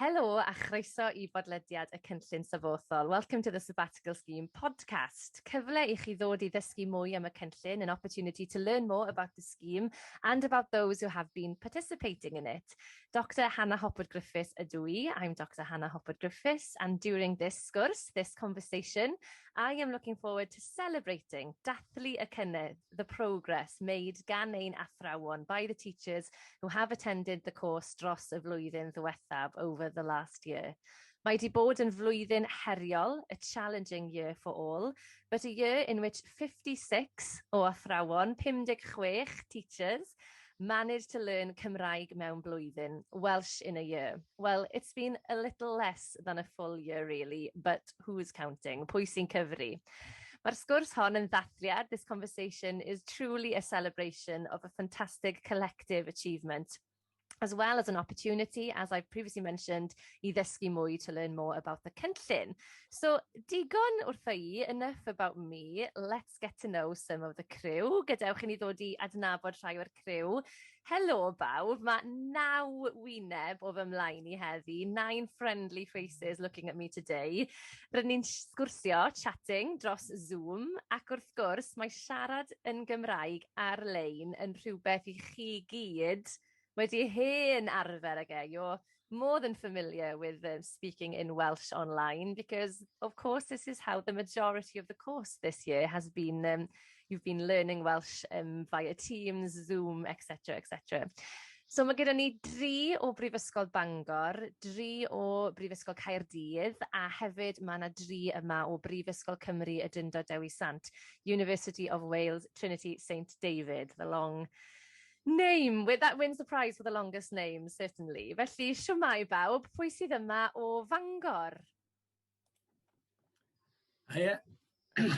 Helo a chroeso I Podlediad y cynllun safothol. Welcome to the Sabbatical Scheme podcast. Cyfle I chi ddod I ddysgu mwy am y cynllun, an opportunity to learn more about the scheme and about those who have been participating in it. Dr Hanna Hopwood Griffiths ydw I. I'm Dr Hanna Hopwood Griffiths, and during this sgwrs, this conversation, I am looking forward to celebrating dathlu y cynnydd, the progress made gan ein athrawon by the teachers who have attended the course dros y flwyddyn ddiwethaf over the last year. Mae di bod yn flwyddyn heriol, a challenging year for all, but a year in which 56 o athrawon, 56 teachers, managed to learn Cymraeg mewn blwyddyn, Welsh in a year. Well, it's been a little less than a full year really, but who's counting? Pwy sy'n cyfri? Mae'r sgwrs hon yn ddathliad. This conversation is truly a celebration of a fantastic collective achievement, as well as an opportunity, as I've previously mentioned, I ddysgu mwy to learn more about the cynllun. So, digon wrtho I, enough about me. Let's get to know some of the crew. Gadewch I ni ddod I adnabod rhai o'r crew. Helo bawb, mae 9 wyneb o fy mlaen I heddi, 9 friendly faces looking at me today. Rydyn ni'n sgwrsio, chatting, dros Zoom, ac wrth gwrs, mae siarad yn Gymraeg ar-lein yn rhywbeth I chi gyd wedi hen arfer ag You're more than familiar with speaking in Welsh online because, of course, this is how the majority of the course this year has been. You've been learning Welsh via Teams, Zoom, etc., etc. So mae gyda ni 3 o Brifysgol Bangor, 3 o Brifysgol Caerdydd, a hefyd mae yna 3 yma o Brifysgol Cymru y Drindod Dewi Sant, University of Wales, Trinity St David, the long name. That wins the prize for the longest name, certainly. Felly, siwmai bawb, pwy sydd yma o Fangor? Hiya.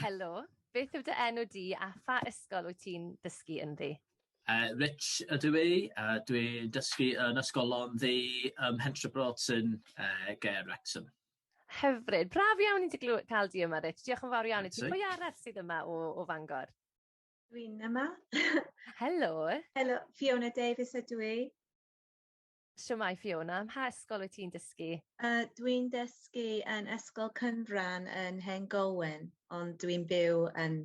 Helo. Beth yw dy enw di a pha ysgol wyt ti'n dysgu ynddi? Rich ydw I, dwi'n dysgu yn ysgolon ddi Hentra Broughton, Ger Wrexham. Hyfryd. Braf iawn I ti cael di yma, Rich. Diolch yn fawr iawn I ti. Pwy arall sydd yma o Fangor? Dwi'n yma. Helo. Helo, Fiona Davies ydw I. Siwmai Fiona, am ha ysgol wyt ti'n dysgu? Dwi'n dysgu yn Ysgol Cynfran yn Hen Golwen, ond dwi'n byw yn,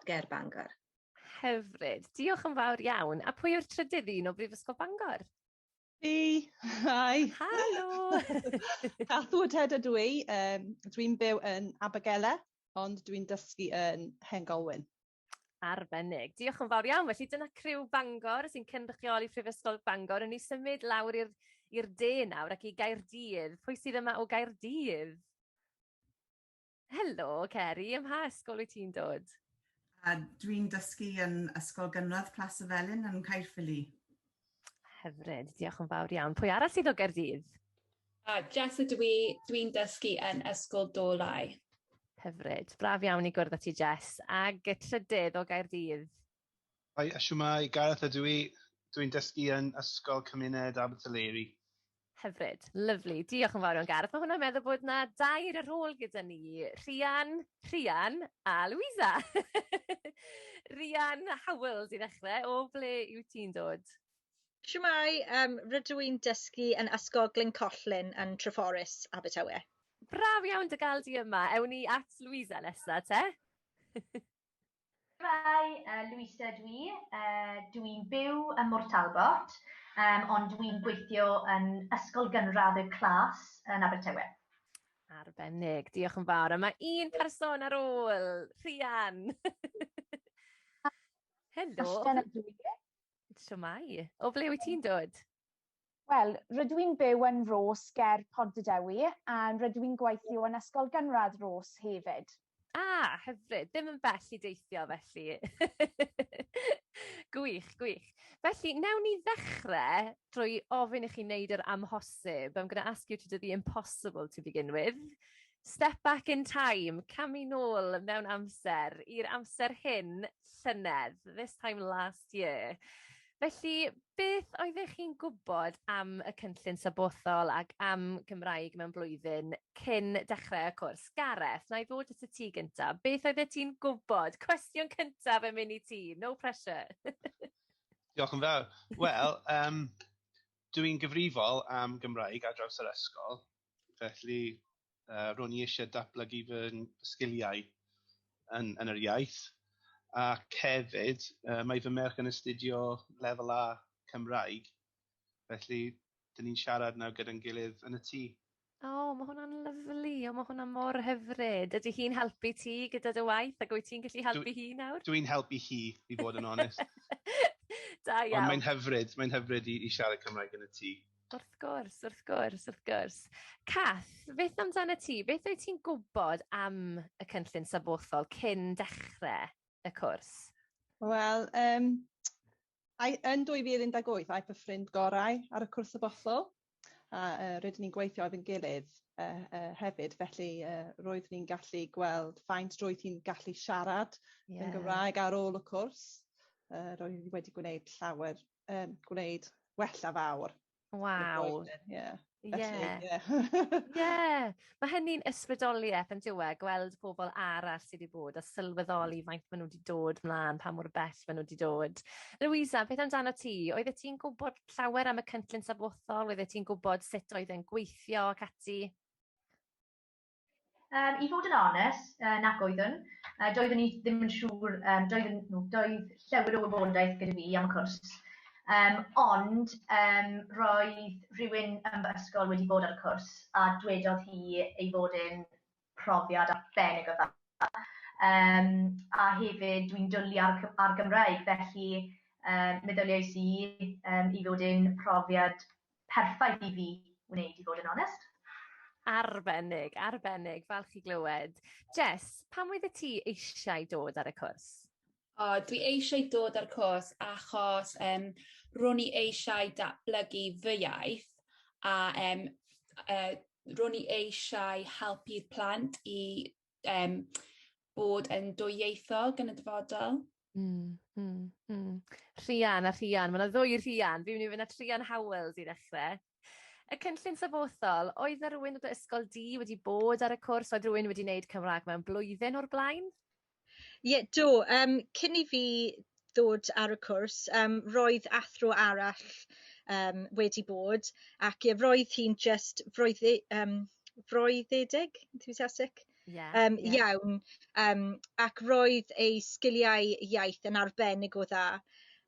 Ger Bangor. Hyfryd. Diolch yn fawr iawn. A pwy yw'r trydydd un o Brifysgol Bangor? Fi. Hi. Helo. Cathwyd ydw I. Dwi'n byw yn Abergele, ond dwi'n dysgu yn Hen Golwen. Arbennig. Diolch yn fawr iawn. Felly dyna criw Bangor sy'n cynrychioli Prifysgol Bangor. Yn ni symud lawr i'r de nawr ac I Gaerdydd. Pwy sydd yma o Gaerdydd? Helo, Ceri. Ym ha ysgol wyt ti'n dod? Dwi'n dysgu yn Ysgol Gynradd Plas y Felyn yn Caerffili. Hyfryd. Diolch yn fawr iawn. Pwy arall sydd o Gaerdydd? Jess ydw I, dwi'n dysgu yn Ysgol Dolau. Hyfryd. Braf iawn I gwrdd â ti, Jess. Ag y trydydd o Gaerdydd. Hi, siwmai, Gareth ydw I. Dwi'n dysgu yn Ysgol Cymuned Aberteileri. Hyfryd. Lyfli. Diolch yn fawr iawn, Gareth. Mae hwnna'n meddwl bod yna 2 ar ôl gyda ni. Rhian a Louisa. Rhian Howells I ddechrau. O ble yw ti'n dod? Siwmai, rydw i'n dysgu yn Ysgol Glyncollin yn Treforys, Abertawe. Braf iawn dy gael di yma. Ewn ni at Louisa nesa, te? Louisa dwi. Dwi'n byw yn Môr Talbot, ond dwi'n gweithio yn Ysgol Gynradd y Clas yn Abertawe. Arbennig, diolch yn fawr. A mae 1 person ar ôl, Rhian. Helo. Siwmai. O ble wyt ti'n dod? Wel, rydw i'n byw yn Ros ger Podlediad a rydw i'n gweithio yn Ysgol Gynradd Ros hefyd. Hyfryd. Ddim yn bell I deithio felly. Gwych. Felly, newn ni ddechrau drwy ofyn I chi wneud yr amhosib. I'm going to ask you to do the impossible to begin with. Step back in time, camu nôl mewn amser, i'r amser hyn, llynedd, this time last year. Felly, beth oeddech chi'n gwybod am y cynllun sabothol ac am Gymraeg mewn blwyddyn cyn dechrau y cwrs? Gareth, na I ddod at y ti gyntaf. Beth oeddech ti'n gwybod? Cwestiwn cyntaf yn mynd I ti, no pressure. Diolch yn fawr. Wel, Dwi'n gyfrifol am Gymraeg ar draws yr ysgol, felly ro'n i eisiau datblygu fy sgiliau yn yr iaith. Ac hefyd, mae fy merch yn astudio lefel A Cymraeg, felly dyn ni'n siarad nawr gyda'n gilydd yn y tŷ. O, mae hwnna'n lyflu, o, mae hwnna'n mor hyfryd. Ydy hi'n helpu ti gyda dy waith, ac wyt ti'n gallu helpu hi nawr? Dwi'n helpu hi, i fod yn onest. Da iawn. Ond mae'n hyfryd i siarad Cymraeg yn y tŷ. Wrth gwrs. Cath, beth amdano ti? Beth wyt ti'n gwybod am y cynllun sabothol cyn dechrau y cwrs? Wel, yn 2018, aeth y ffrind gorau ar y cwrs sabothol. A rydyn ni'n gweithio efo'n gilydd hefyd, felly roeddwn ni'n gallu gweld faint roedd hi'n gallu siarad yn Gymraeg ar ôl y cwrs. Roedd hi wedi gwneud wella fawr. Waw. Mae hynny'n ysbrydoliaeth yn diwedd, gweld pobl arall sydd wedi bod a sylweddoli faint maen nhw wedi dod mlaen, pa mor bell maen nhw wedi dod. Louisa, beth amdano ti? Oeddet ti'n gwybod llawer am y cynllun sabothol? Oeddet ti'n gwybod sut oedd e'n gweithio ac ati? I fod yn onest, nac oeddwn. Doeddwn ni ddim yn siŵr, doedd llawer o wybodaeth gyda fi am y cwrs. Ond roedd rhywun yn fy ysgol wedi bod ar y cwrs a dwedodd hi ei fod yn profiad arbennig o dda. A hefyd dwi'n dwlu ar Gymraeg, felly meddyliais i fod yn profiad perffaith i fi wneud, i fod yn onest. Arbennig, falch i glywed. Jess, pam oeddet ti eisiau dod ar y cwrs? Dwi eisiau dod ar cwrs achos ro'n i eisiau datblygu fy iaith a ro'n i eisiau helpu'r plant i bod yn dwyieithog yn y dyfodol. Rhian, mae yna ddwy Rhian. Fi'n mynd i fynd at Rhian Howells i ddechrau. Y cynllun sabothol, oedd yna rhywun o dy ysgol di wedi bod ar y cwrs? Oedd rhywun wedi gwneud Cymraeg mewn blwyddyn o'r blaen? Ie, do. Cyn i fi ddod ar y cwrs, roedd athro arall wedi bod, ac roedd hi'n just freuddedig, enthusiastic? Iawn, ac roedd ei sgiliau iaith yn arbennig o dda,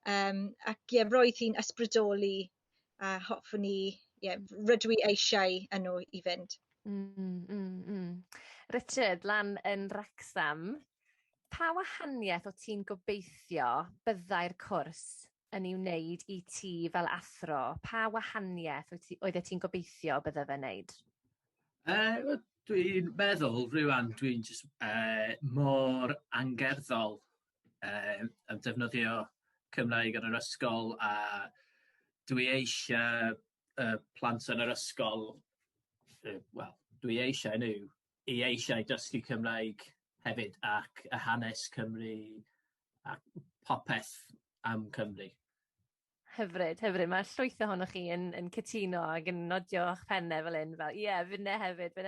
ac roedd hi'n ysbrydoli a hoffwn i, rydw i eisiau yno i fynd. Richard, lan yn Wrecsam, pa wahaniaeth o ti'n gobeithio byddai'r cwrs yn ei wneud i ti fel athro? Pa wahaniaeth oeddet ti'n gobeithio bydde fe'n wneud? Dwi'n meddwl, rwan, dwi'n mor angerddol am defnyddio Cymraeg yn yr ysgol, a dwi eisiau plant yn yr ysgol, dwi eisiau nhw i eisiau dysgu Cymraeg hefyd, ac y hanes Cymru, ac popeth am Cymru. Hyfryd. Mae llwyth ohonoch chi yn cytuno ac yn nodio eich pennau fel hyn, fynne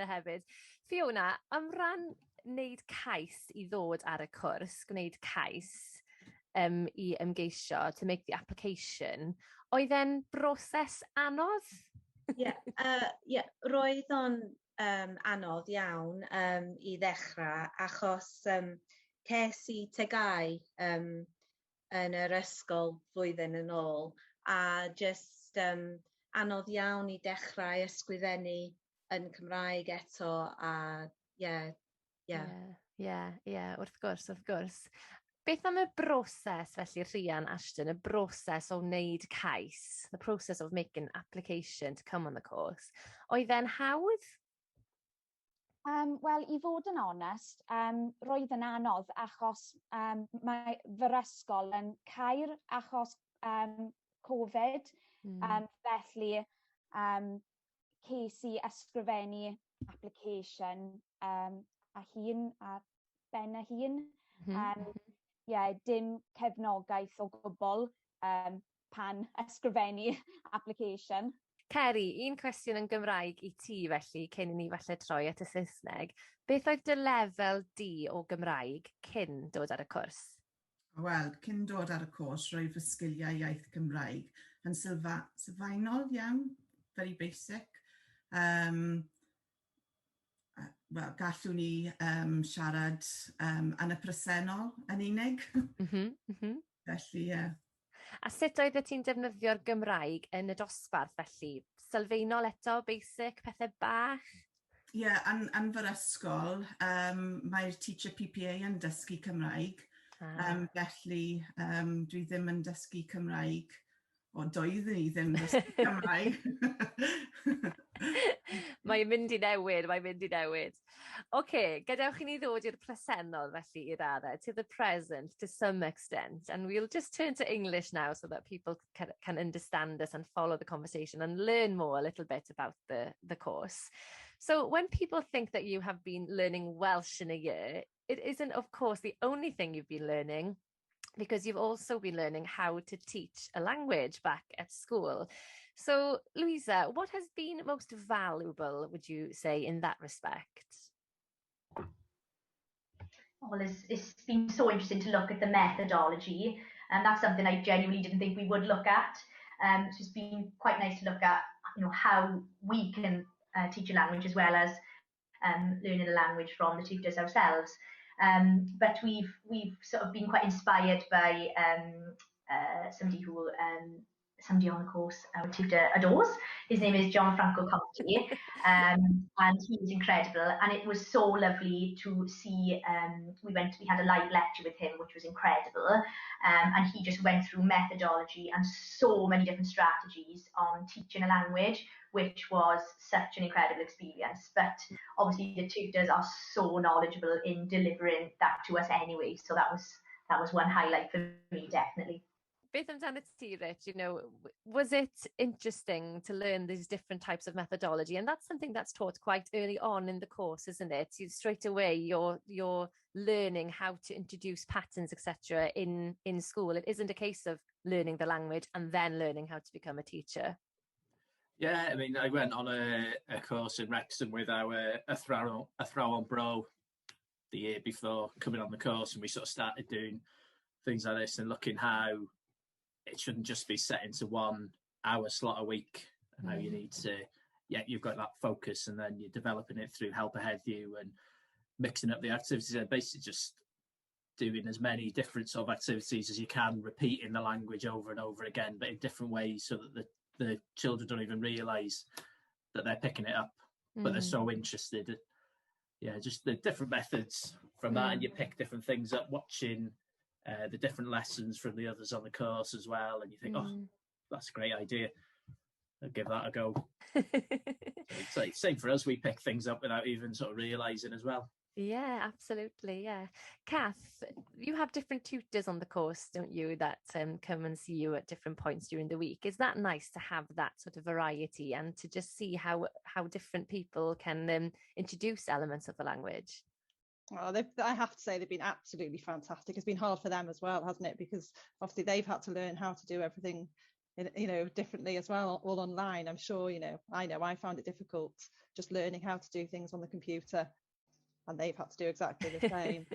hefyd. Fiona, am ran wneud cais i ddod ar y cwrs, gwneud cais i ymgeisio, to make the application, oedd e'n broses anodd? Roedd o'n anodd iawn i ddechrau, achos ces i tegau yn yr ysgol flwyddyn yn ôl, a just anodd iawn i dechrau ysgrifennu yn Cymraeg eto, a wrth gwrs. Beth am y broses felly, Rhian, Ashton, y broses o wneud cais, the process of making application to come on the course, oedd e'n hawdd? Wel, i fod yn onest, roedd yn anodd achos mae fy'r ysgol yn cair achos Covid, felly ces i ysgrifennu application a ben y hun. Dim cefnogaeth o gwbl pan ysgrifennu application. Ceri, un cwestiwn yn Gymraeg i ti felly, cyn i ni falle troi at y Saesneg. Beth oedd dy lefel di o Gymraeg cyn dod ar y cwrs? Wel, cyn dod ar y cwrs, roedd fy sgiliau iaith Cymraeg yn sylfaenol iawn, very basic. Wel, gallwn ni siarad yn y presennol yn unig. Felly, A sut oedd ti'n defnyddio'r Gymraeg yn y dosbarth felly? Sylfaenol eto, basic, pethau bach? Ie, yn fy'r ysgol, mae'r teacher PPA yn dysgu Cymraeg. Felly, dwi ddim yn dysgu Cymraeg, o doeddwn i ddim yn dysgu Cymraeg. Mae'n mynd i newid. OK, gadewch i ni ddod i'r presennol felly i raddau, to the present to some extent. And we'll just turn to English now so that people can understand us and follow the conversation and learn more a little bit about the course. So when people think that you have been learning Welsh in a year, it isn't, of course, the only thing you've been learning, because you've also been learning how to teach a language back at school. So, Louisa, what has been most valuable, would you say, in that respect? Well, it's been so interesting to look at the methodology, and that's something I genuinely didn't think we would look at. So it's been quite nice to look at, how we can teach a language as well as learning a language from the tutors ourselves. But we've sort of been quite inspired by somebody on the course our tutor adores. His name is John Franco Conti, and he's incredible. And it was so lovely to see. We had a live lecture with him, which was incredible. And he just went through methodology and so many different strategies on teaching a language, which was such an incredible experience. But obviously the tutors are so knowledgeable in delivering that to us anyway. So that was one highlight for me, definitely. Beth amdano ti, Rich, was it interesting to learn these different types of methodology? And that's something that's taught quite early on in the course, isn't it? Straight away, you're learning how to introduce patterns, etc. in school. It isn't a case of learning the language and then learning how to become a teacher. Yeah, I mean, I went on a course in Wrexham with our athrawon bro the year before coming on the course, and we sort of started doing things like this and looking how it shouldn't just be set into 1 hour slot a week, and how you need to, you've got that focus, and then you're developing it through Help Ahead You and mixing up the activities, and basically just doing as many different sort of activities as you can, repeating the language over and over again, but in different ways, so that the children don't even realise that they're picking it up, but they're so interested. Yeah, just the different methods from that, and you pick different things up, watching the different lessons from the others on the course as well, and you think, oh, that's a great idea, I'll give that a go. So it's same for us, we pick things up without even sort of realising as well. Yeah, absolutely, yeah. Kath, you have different tutors on the course, don't you, that come and see you at different points during the week. Is that nice to have that sort of variety and to just see how different people can introduce elements of the language? Well, I have to say they've been absolutely fantastic. It's been hard for them as well, hasn't it? Because obviously they've had to learn how to do everything, differently as well, all online. I'm sure, I found it difficult just learning how to do things on the computer, and they've had to do exactly the same.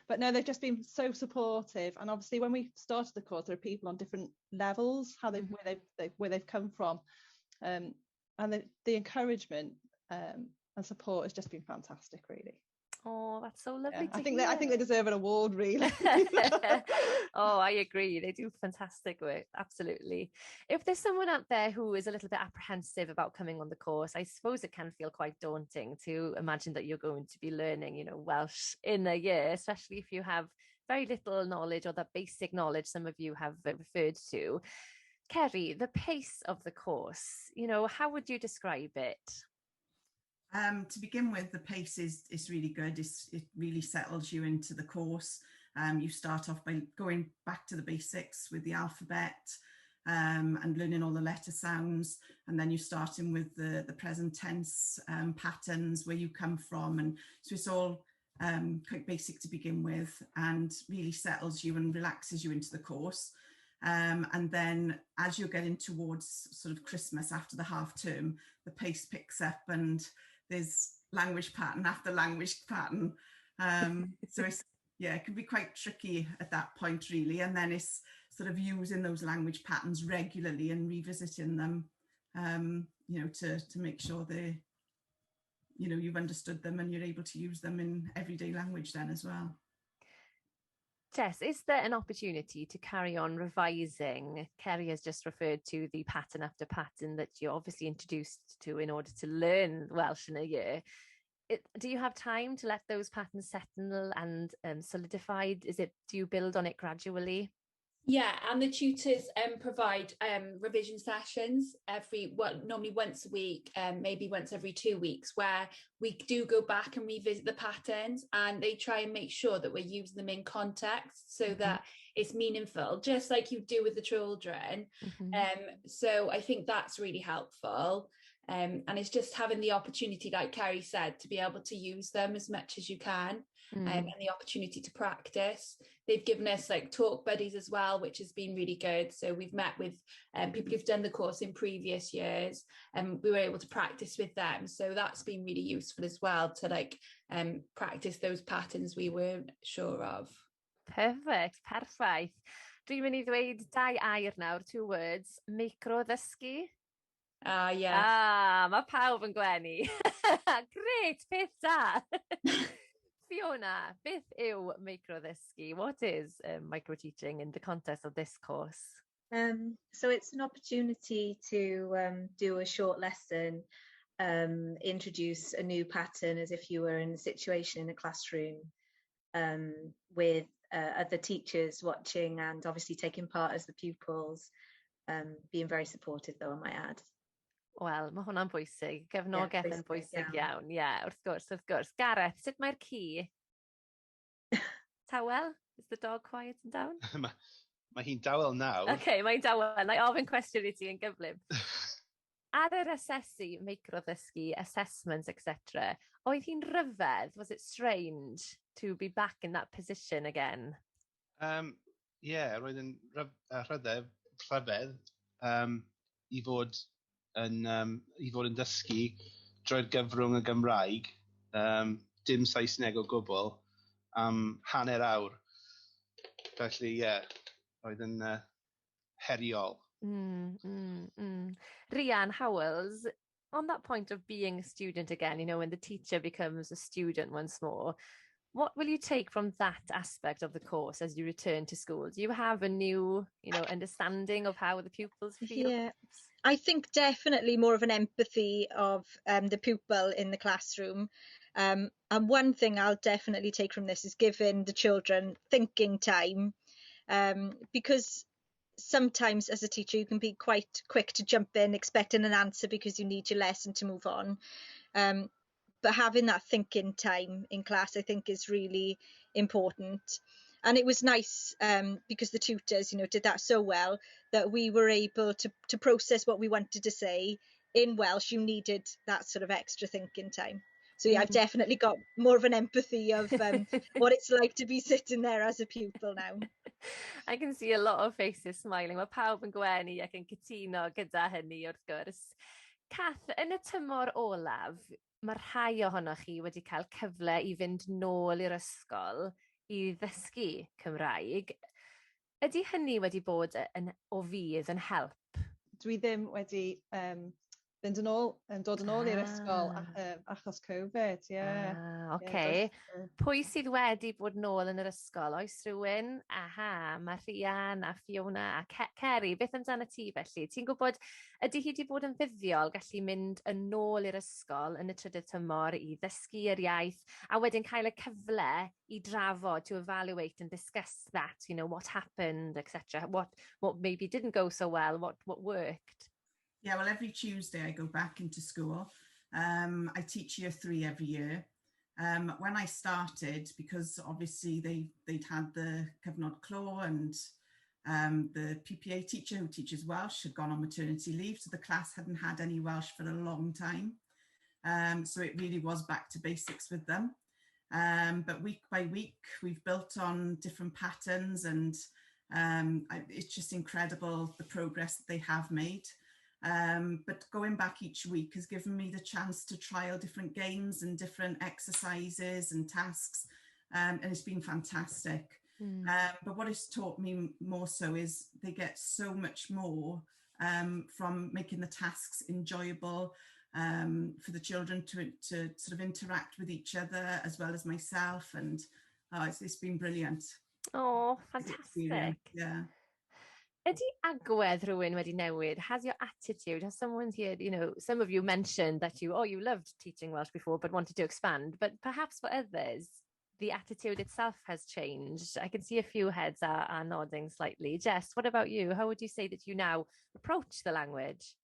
But no, they've just been so supportive. And obviously when we started the course, there are people on different levels, where they've come from. And the encouragement and support has just been fantastic, really. Oh, that's so lovely to hear. I think they deserve an award, really. Oh, I agree. They do fantastic work. Absolutely. If there's someone out there who is a little bit apprehensive about coming on the course, I suppose it can feel quite daunting to imagine that you're going to be learning, Welsh in a year, especially if you have very little knowledge, or that basic knowledge some of you have referred to. Kerry, the pace of the course, how would you describe it? To begin with, the pace is really good. It really settles you into the course. You start off by going back to the basics with the alphabet and learning all the letter sounds, and then you start in with the present tense patterns, where you come from, and so it's all quite basic to begin with, and really settles you and relaxes you into the course. And then as you're getting towards sort of Christmas, after the half term, the pace picks up, and there's language pattern after language pattern. So it can be quite tricky at that point, really. And then it's sort of using those language patterns regularly and revisiting them, to make sure they, you've understood them and you're able to use them in everyday language then as well. Jess, is there an opportunity to carry on revising? Kerry has just referred to the pattern after pattern that you're obviously introduced to in order to learn Welsh in a year. Do you have time to let those patterns settle and solidify? Do you build on it gradually? Yeah, and the tutors provide revision sessions normally once a week, maybe once every 2 weeks, where we do go back and revisit the patterns, and they try and make sure that we're using them in context so that it's meaningful, just like you do with the children. So I think that's really helpful. And it's just having the opportunity, like Kerry said, to be able to use them as much as you can. And the opportunity to practice. They've given us like talk buddies as well, which has been really good. So we've met with people who've done the course in previous years, and we were able to practice with them. So that's been really useful as well to practice those patterns we weren't sure of. Perfect. Dwi'n mynd I ddweud 2 air nawr, 2 words. Micro-ddysgu. Yeah. Mae pawb yn gwenu. Great, peth da. Fiona, beth yw micro-ddysgu? What is micro-teaching in the context of this course? So it's an opportunity to do a short lesson, introduce a new pattern as if you were in a situation in a classroom with other teachers watching and obviously taking part as the pupils, being very supportive though, I might add. Wel, mae hwnna'n bwysig. Gefnogaeth yn bwysig iawn. Wrth gwrs. Gareth, sut mae'r ci? Tawel? Is the dog quiet and down? Mae hi'n dawel nawr. OK, mae'n dawel. Na I ofyn cwestiwn I ti yn gyflym. Ar yr asesu, micro-ddysgu, assessments, etc., oedd hi'n rhyfedd? Was it strange to be back in that position again? Roedd yn rhyfedd I fod yn dysgu drwy'r gyfrwng y Gymraeg, dim Saesneg o gwbl, am hanner awr. Felly, roedd yn heriol. Rhian Howells, on that point of being a student again, when the teacher becomes a student once more, what will you take from that aspect of the course as you return to school? Do you have a new, understanding of how the pupils feel? Yeah, I think definitely more of an empathy of the pupil in the classroom. And one thing I'll definitely take from this is giving the children thinking time, because sometimes as a teacher you can be quite quick to jump in expecting an answer because you need your lesson to move on. But having that thinking time in class, I think, is really important. And it was nice because the tutors, did that so well that we were able to process what we wanted to say in Welsh. You needed that sort of extra thinking time. So yeah, I've definitely got more of an empathy of what it's like to be sitting there as a pupil now. I can see a lot of faces smiling. Mae pawb yn gwenu ac yn cytuno gyda hynny wrth gwrs. Cath, yn y tymor olaf, mae rhai ohonoch chi wedi cael cyfle I fynd nôl i'r ysgol I ddysgu Cymraeg. Ydy hynny wedi bod o fydd yn help? Dwi ddim wedi dod yn ôl i'r ysgol achos Covid, OK. Pwy sydd wedi bod nôl yn yr ysgol? Oes rhywun? Mae Rhian a Fiona a Kerry. Beth amdano ti felly? Ti'n gwybod, ydy hi wedi bod yn fuddiol gallu mynd yn ôl i'r ysgol yn y trydydd tymor I ddysgu yr iaith a wedyn cael y cyfle I drafod, to evaluate and discuss that, what happened, etc. What maybe didn't go so well, what worked? Yeah, well, every Tuesday I go back into school. I teach year 3 every year. When I started, because obviously they'd had the cyfnod clo and the PPA teacher who teaches Welsh had gone on maternity leave, so the class hadn't had any Welsh for a long time. So it really was back to basics with them. But week by week, we've built on different patterns, and it's just incredible the progress that they have made. But going back each week has given me the chance to trial different games and different exercises and tasks, and it's been fantastic. But what it's taught me more so is they get so much more from making the tasks enjoyable for the children to sort of interact with each other as well as myself, and it's been brilliant. Oh, fantastic. Yeah. Ydy agwedd rhywun wedi newid? Has your attitude, has someone here, some of you mentioned that you loved teaching Welsh before but wanted to expand, but perhaps for others, the attitude itself has changed. I can see a few heads are nodding slightly. Jess, what about you? How would you say that you now approach the language?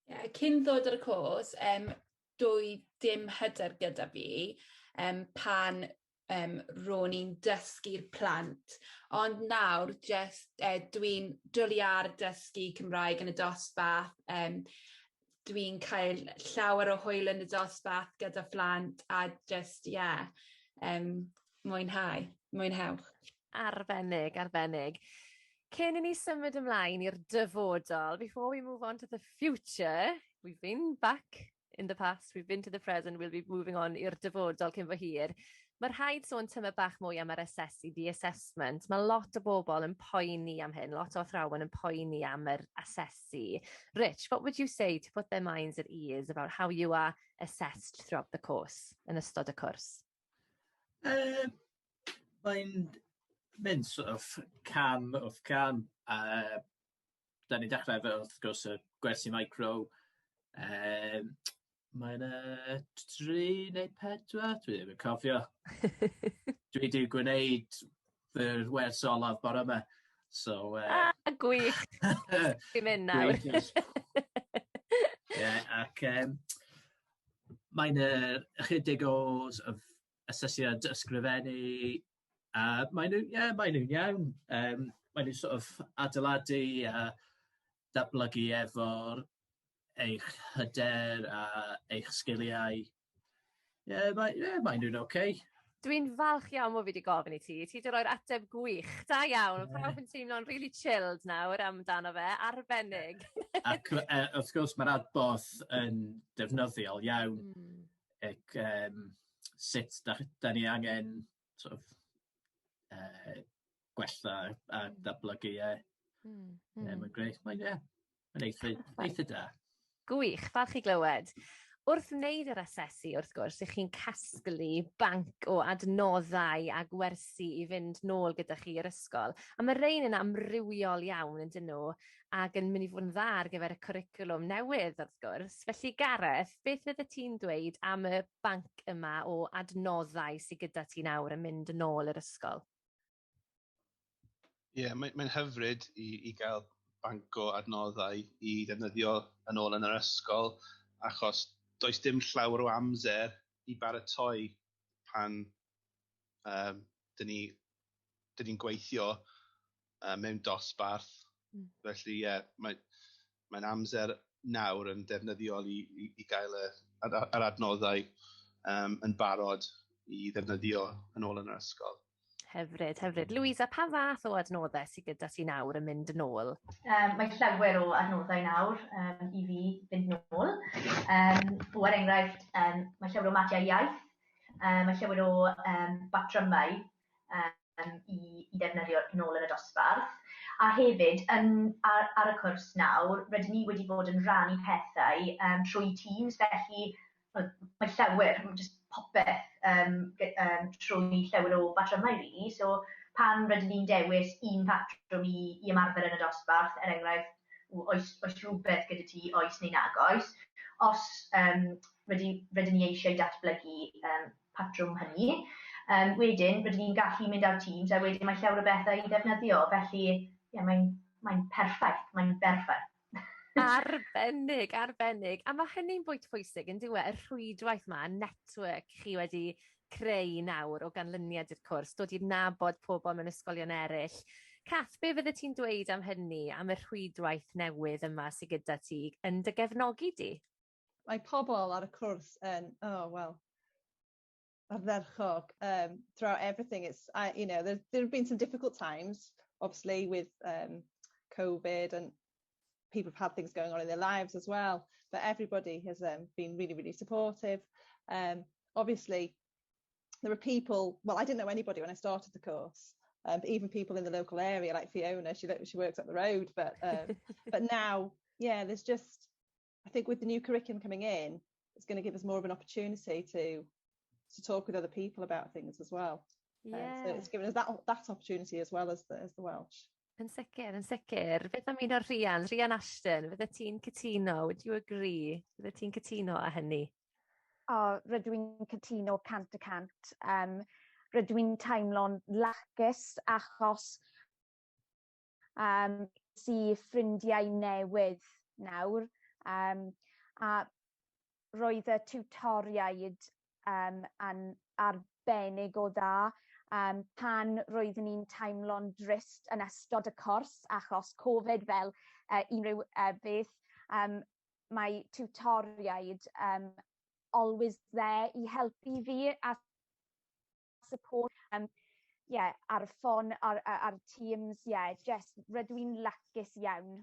Yeah, cyn ddod ar y cwrs, doedd dim hyder gyda fi pan ro'n i'n dysgu'r plant. Ond nawr, dwi'n dwlu ar dysgu Cymraeg yn y dosbarth. Dwi'n cael llawer o hwyl yn y dosbarth gyda phlant a mwynhewch. Arbennig. Cyn i ni symud ymlaen i'r dyfodol, before we move on to the future, we've been back in the past, we've been to the present, we'll be moving on i'r dyfodol cyn fo hir. Mae'r rhaid sôn tyma bach mwy am yr asesu, the assessment. Mae lot o bobl yn poeni am hyn, lot o athrawon yn poeni am yr asesu. Rich, what would you say to put their minds at ease about how you are assessed throughout the course, yn ystod y cwrs? Mae'n mynd sort of cam wrth cam. Da ni dechrau fe wrth gwrs y gwersi micro. Mae'n 3 neu 4, dwi ddim yn cofio. Dwi wedi gwneud fy wers olaf bore yma. So, gwych. Dwi'n mynd nawr. Ac mae'n ychydig o asesiad ysgrifennu. Maen nhw'n iawn. Maen nhw'n sort of adeiladu a datblygu efo'r eich hyder a eich sgiliau. Maen nhw'n okay. Dwi'n falch iawn bod fi wedi gofyn i ti. Ti wedi rhoi'r ateb gwych. Da iawn. Pawb yn teimlo'n really chilled nawr amdano fe. Arbennig. Ac wrth gwrs mae'r adborth yn defnyddiol iawn. Ac sut da ni angen sort of gwella a datblygu. Mae'n greu. Mae'n eitha da. Gwych, falch i glywed. Wrth wneud yr asesu, wrth gwrs, ych chi'n casglu banc o adnoddau a gwersi i fynd nôl gyda chi i'r ysgol. A mae rhain yn amrywiol iawn yn dyn nhw ac yn mynd i fod yn dda ar gyfer y cwricwlwm newydd, wrth gwrs. Felly Gareth, beth fydde ti'n dweud am y banc yma o adnoddau sydd gyda ti nawr yn mynd yn ôl i'r ysgol? Mae'n hyfryd i gael banc o adnoddau i ddefnyddio yn ôl yn yr ysgol, achos does dim llawer o amser i baratoi pan dyn ni'n gweithio mewn dosbarth. Felly mae'n amser nawr yn defnyddiol i gael yr adnoddau yn barod i ddefnyddio yn ôl yn yr ysgol. Hyfryd. Louisa, pa fath o adnoddau sydd gyda ti nawr yn mynd yn ôl? Mae llawer o adnoddau nawr i fi fynd nôl. Er enghraifft, mae llawer o matiau iaith, mae llawer o batrymau i ddefnyddio nôl yn y dosbarth. A hefyd, ar y cwrs nawr, rydyn ni wedi bod yn rhannu pethau trwy teams, felly mae llawer, just popeth trwy llawer o batrymau rili. So pan rydyn ni'n dewis un patrwm i ymarfer yn y dosbarth, er enghraifft, oes rhywbeth gyda ti, oes neu nag oes. Os rydyn ni eisiau datblygu patrwm hynny, wedyn rydyn ni'n gallu mynd ar teams a wedyn mae llawer o bethau i ddefnyddio. Felly mae'n perffaith, mae'n berffaith. Arbennig. A mae hynny'n bwynt pwysig yn dywe, y rhwydwaith yma, network chi wedi creu nawr o ganlyniad i'r cwrs, dod i'n nabod pobl mewn ysgolion eraill. Cath, be fydde ti'n dweud am hynny, am y rhwydwaith newydd yma sydd gyda ti yn dy gefnogi di? Mae pobl ar y cwrs yn, ardderchog throughout everything. There have been some difficult times, obviously, with COVID, and people have had things going on in their lives as well, but everybody has been really, really supportive. Obviously, there are people, I didn't know anybody when I started the course, even people in the local area like Fiona, she works up the road, but now, yeah, there's just, I think with the new curriculum coming in, it's going to give us more of an opportunity to talk with other people about things as well. Yeah. So it's given us that opportunity as well as the Welsh. Yn sicr. Beth am un o'r Rhian Ashton, fydde ti'n cytuno, would you agree? Fydde ti'n cytuno â hynny? Rydw i'n cytuno 100%. Rydw i'n teimlo'n lacus achos sy'n ffrindiau newydd nawr. A roedd y tiwtoriaid yn arbennig o dda. Pan roeddwn ni'n teimlo'n drist yn ystod y cwrs achos Covid fel unrhyw beth, mae tiwtoriaid always there i helpu fi a support. Ar y ffon, ar Teams, just rydw i'n lacus iawn.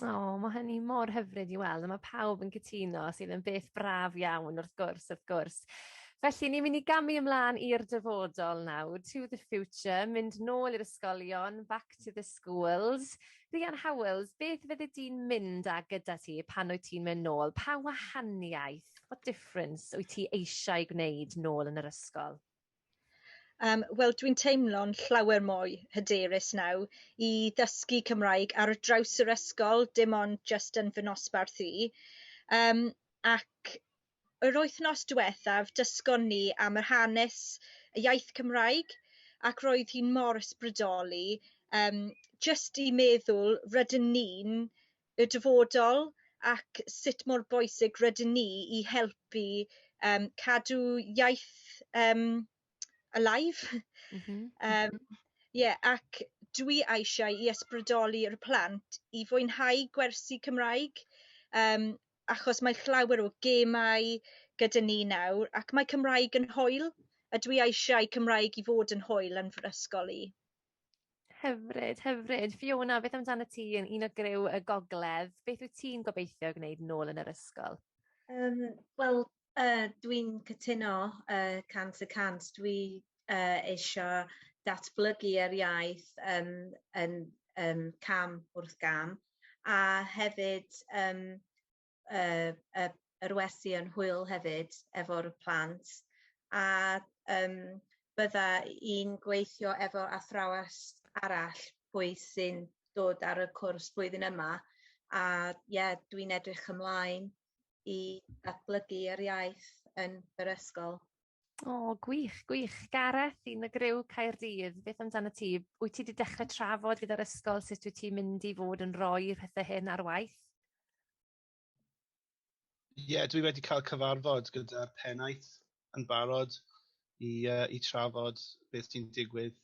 Mae hynny mor hyfryd i weld, a mae pawb yn cytuno sydd yn beth braf iawn wrth gwrs. Felly, ni'n mynd i gamu ymlaen i'r dyfodol nawr, to the future, mynd nôl i'r ysgolion, back to the schools. Rhian Howells, beth fydde di'n mynd â gyda ti pan wyt ti'n mynd nôl? Pa wahaniaeth, what difference wyt ti eisiau gwneud nôl yn yr ysgol? Wel, dwi'n teimlo'n llawer mwy hyderus nawr i ddysgu Cymraeg ar draws yr ysgol, dim ond just yn fy nosbarth i. Ac yr wythnos diwethaf dysgon ni am yr hanes y iaith Cymraeg ac roedd hi'n mor ysbrydoli, just i meddwl rydyn ni'n y dyfodol ac sut mor bwysig rydyn ni i helpu cadw iaith alive. Ac dwi eisiau i ysbrydoli'r plant i fwynhau gwersi Cymraeg, achos mae llawer o gemau gyda ni nawr, ac mae Cymraeg yn hwyl, a dwi eisiau Cymraeg i fod yn hwyl yn fy ysgol i. Hyfryd. Fiona, beth amdano ti yn un o griw y gogledd? Beth wyt ti'n gobeithio gwneud nôl yn yr ysgol? Wel, dwi'n cytuno 100%. Dwi eisiau datblygu yr iaith yn cam wrth gam, a hefyd yr wersi yn hwyl hefyd efo'r plant. A bydda i'n gweithio efo athrawes arall pwy sy'n dod ar y cwrs blwyddyn yma. A dwi'n edrych ymlaen i datblygu yr iaith yn yr ysgol. Gwych. Gareth, un o griw Caerdydd, beth amdano ti? Wyt ti wedi dechrau trafod gyda'r ysgol sut wyt ti'n mynd i fod yn rhoi'r pethau hyn ar waith? Dwi wedi cael cyfarfod gyda'r pennaeth yn barod i trafod beth sy'n digwydd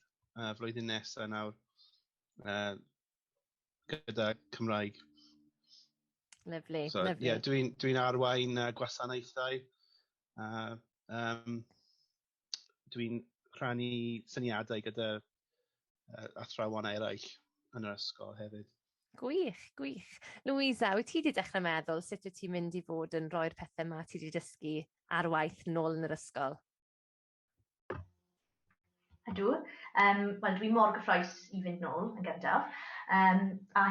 flwyddyn nesaf nawr gyda Cymraeg. Lyfli. Dwi'n arwain gwasanaethau. Dwi'n rhannu syniadau gyda athrawon eraill yn yr ysgol hefyd. Gwych. Louisa, wyt ti wedi dechrau meddwl sut wyt ti'n mynd i fod yn rhoi'r pethau yma ti wedi dysgu ar waith nôl yn yr ysgol? Ydw. Wel, dwi mor gyffrous i fynd nôl yn gyntaf. A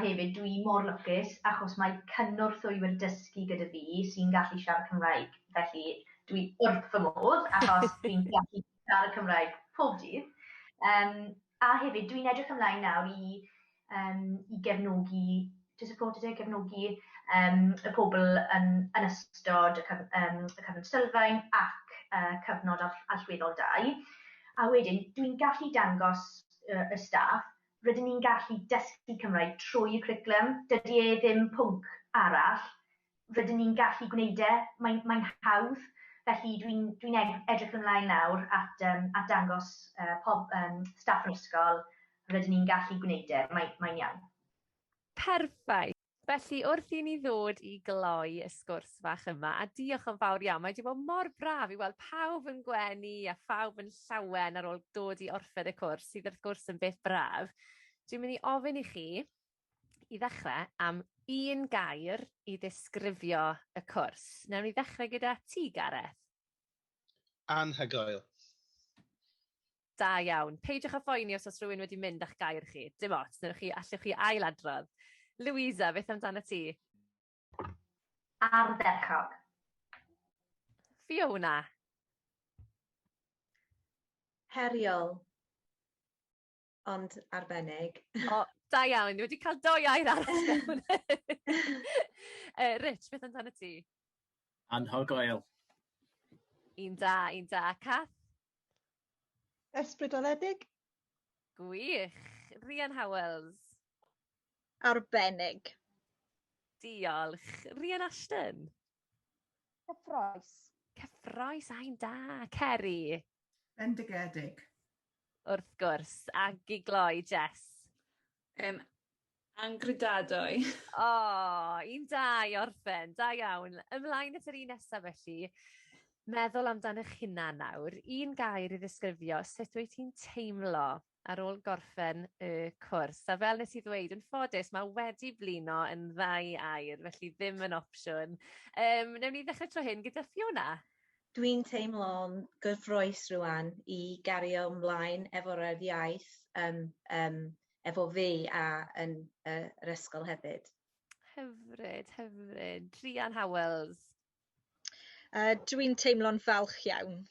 hefyd, dwi mor lwcus achos mae cynnwrth o i'r dysgu gyda fi sy'n gallu siarad Cymraeg. Felly, dwi wrth fy modd achos dwi'n gallu siarad Cymraeg pob dydd. A hefyd, dwi'n edrych ymlaen nawr i gefnogi y pobl yn ystod y cyfnod sylfaen ac cyfnod allweddol 2. A wedyn, dwi'n gallu dangos y staff, rydyn ni'n gallu dysgu Cymraeg trwy'r cwricwlwm. Dydy e ddim pwnc arall, rydyn ni'n gallu gwneud e, mae'n hawdd. Felly dwi'n edrych ymlaen nawr at dangos staff yr ysgol, rydyn ni'n gallu gwneud e, mae'n iawn. Perffaith. Felly, wrth i ni ddod i gloi y sgwrs fach yma, a diolch yn fawr iawn, mae wedi bod mor braf i weld pawb yn gwenu a pawb yn llawen ar ôl dod i orffen y cwrs, sydd wrth gwrs yn beth braf. Dwi'n mynd i ofyn i chi i ddechrau am un gair i ddisgrifio y cwrs. Nawn ni ddechrau gyda ti, Gareth. Anhygoel. Da iawn. Peidiwch â phoeni os rhywun wedi mynd a'ch gair chi. Dim ots, allwch chi ailadrodd. Louisa, beth amdano ti? Ardderchog. Fiona? Heriol, ond arbennig. O, da iawn. Ni wedi cael 2 air arall mewn. Rich, beth amdano ti? Anhygoel. Un da. Cath? Ysbrydoledig? Gwych. Rhian Howells? Arbennig. Diolch. Rhian Ashton? Cyffroes. Cyffroes, ein da. Ceri? Bendigedig. Wrth gwrs. Ag I gloi, Jess? Angrydadwy. Un da I orffen. Da iawn. Ymlaen at yr un nesaf felly. Meddwl amdano'ch hunan nawr. Un gair I ddisgrifio sut wyt ti'n teimlo ar ôl gorffen y cwrs. A fel nes I ddweud, yn ffodus, mae wedi blino yn 2 air, felly ddim yn opsiwn. Newn ni ddechrau tro hyn gyda Fiona. Dwi'n teimlo'n gyffroes rwan I gario ymlaen efo'r iaith, efo fi a yn yr ysgol hefyd. Hyfryd. Rhian Howells. Dwi'n teimlo'n falch iawn.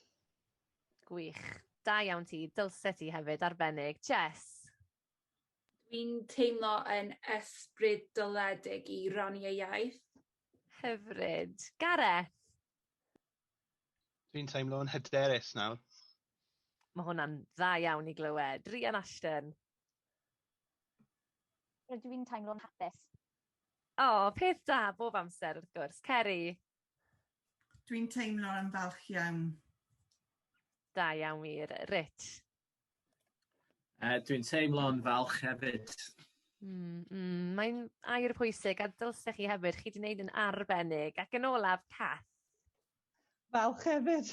Gwych. Da iawn ti. Dylse ti hefyd. Arbennig. Jess. Dwi'n teimlo yn ysbrydoledig I rannu y iaith. Hyfryd. Gareth. Dwi'n teimlo'n hyderus nawr. Mae hwnna'n dda iawn I glywed. Rhian Ashton. Rydw i'n teimlo'n hapus. Peth da bob amser wrth gwrs. Ceri. Dwi'n teimlo'n falch iawn. Da iawn wir. Rich. Dwi'n teimlo'n falch hefyd. Mae'n air pwysig a dylsech chi hefyd. Chi wedi gwneud yn arbennig. Ac yn olaf, Cath. Falch hefyd.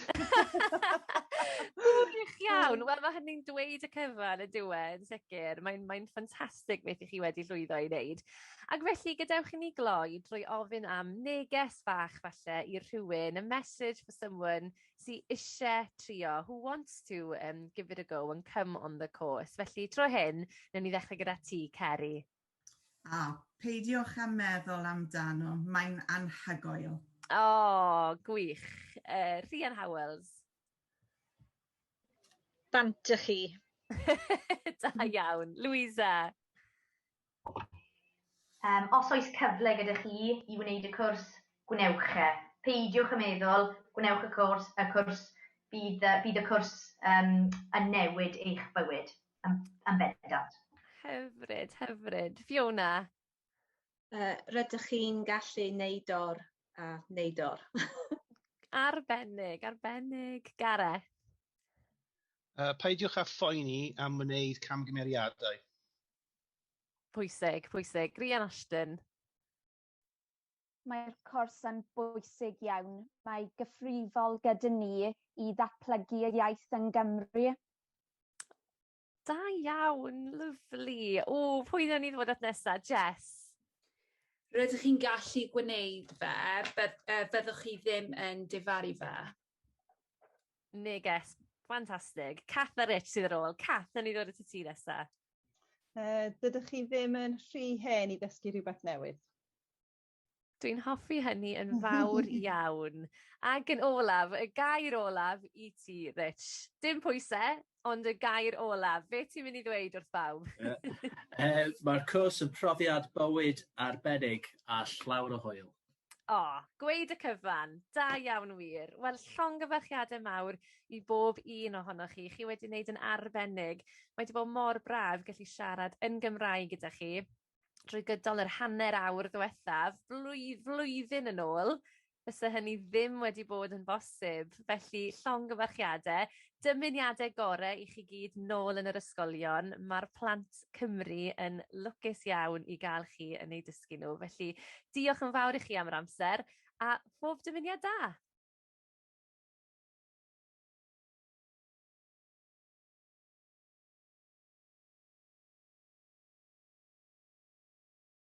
Gwych iawn. Wel, mae hynny'n dweud y cyfan y diwedd, sicr. Mae'n ffantastig beth I chi wedi llwyddo I wneud. Ac felly, gadewch I ni gloi drwy ofyn am neges fach falle I rhywun, a message for someone sy'n eisiau trio, who wants to give it a go and come on the course. Felly, tro hyn, newn ni ddechrau gyda ti, Ceri. Peidiwch â meddwl amdano, mae'n anhygoel. Gwych. Rhian Howells. Bant ych chi. Da iawn. Louisa. Os oes cyfle gyda chi I wneud y cwrs, gwnewch e. Peidiwch y meddwl, gwnewch y cwrs, bydd y cwrs yn newid eich bywyd yn bendant. Hyfryd. Fiona. Rydych chi'n gallu neud o'r a neud o'r. Arbennig. Gareth. Peidiwch â phoeni am wneud camgymeriadau. Pwysig. Rhian Ashton. Mae'r cwrs yn bwysig iawn. Mae gyfrifol gyda ni I ddatblygu y iaith yn Gymru. Da iawn. Lyfli. Pwy na ni ddod at nesa? Jess. Rydych chi'n gallu gwneud fe, byddwch chi ddim yn difaru fe. Neges. Ffantastig. Cath a Rich sydd ar ôl. Cath, na ni ddod at y ti nesa. Dydych chi ddim yn rhy hen I ddysgu rhywbeth newydd. Dwi'n hoffi hynny yn fawr iawn. Ac yn olaf, y gair olaf I ti, Rich. Dim pwysau, ond y gair olaf. Be ti'n mynd I ddweud wrth bawb? Mae'r cwrs yn profiad bywyd arbennig a llawer o hwyl. Gweud y cyfan. Da iawn wir. Wel, llongyfarchiadau mawr I bob un ohonoch chi. Chi wedi wneud yn arbennig. Mae wedi bod mor braf gallu siarad yn Gymraeg gyda chi. Drwy gydol yr hanner awr ddiwethaf, flwyddyn yn ôl, fysa hynny ddim wedi bod yn bosib. Felly, llongyfarchiadau, dymuniadau gorau I chi gyd nôl yn yr ysgolion. Mae'r plant Cymru yn lwcus iawn I gael chi yn ei dysgu nhw. Felly, diolch yn fawr I chi am yr amser, a pob dymuniad da!